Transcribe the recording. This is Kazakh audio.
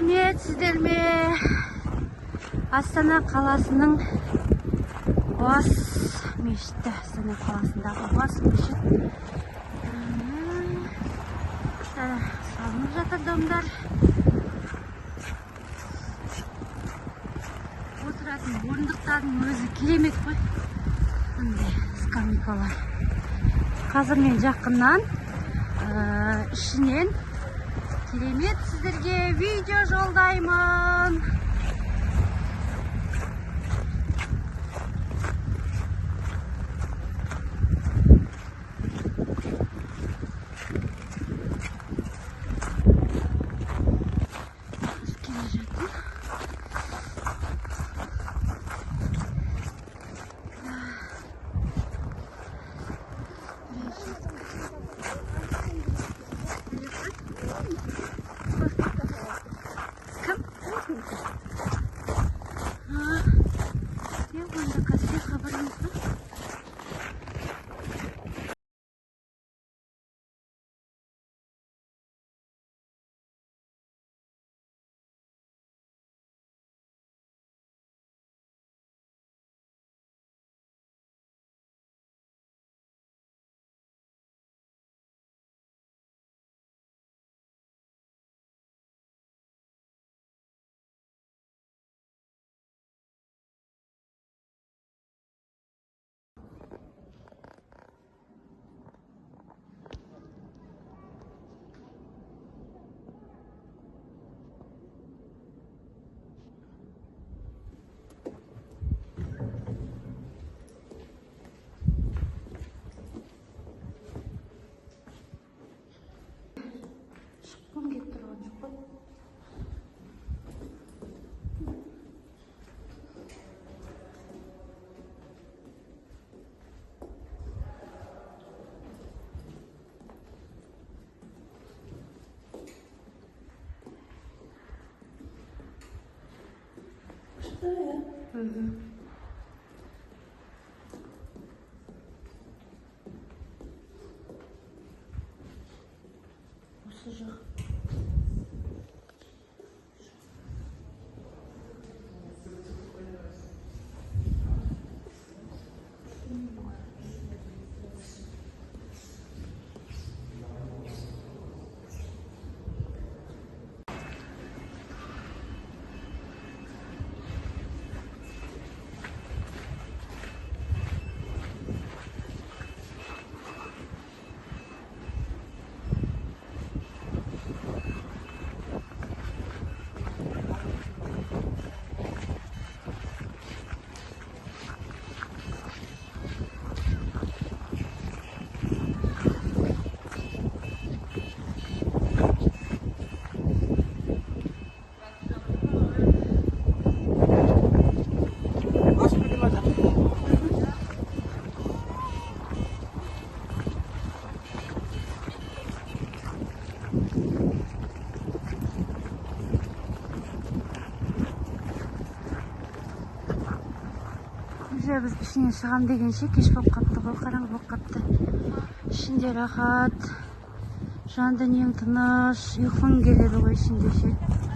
Сәлеметсіздер ме? Астана қаласының бас мешіті. Астана қаласындағы бас мешіт. Салынып жатыр домдар. Отыратын орындықтардың өзі керемет қой. Қандай скамейкалар. Қазір мен жақыннан ішінен керемет сіздерге видео жолдаймын. Осы жақ. Біз ішінен шығам дегенше кеш болып қапты ғой, қараңғы болып қапты. Ішінде рахат, жан дүниең тыныш, ұйқың келеді ғой ішінде ше.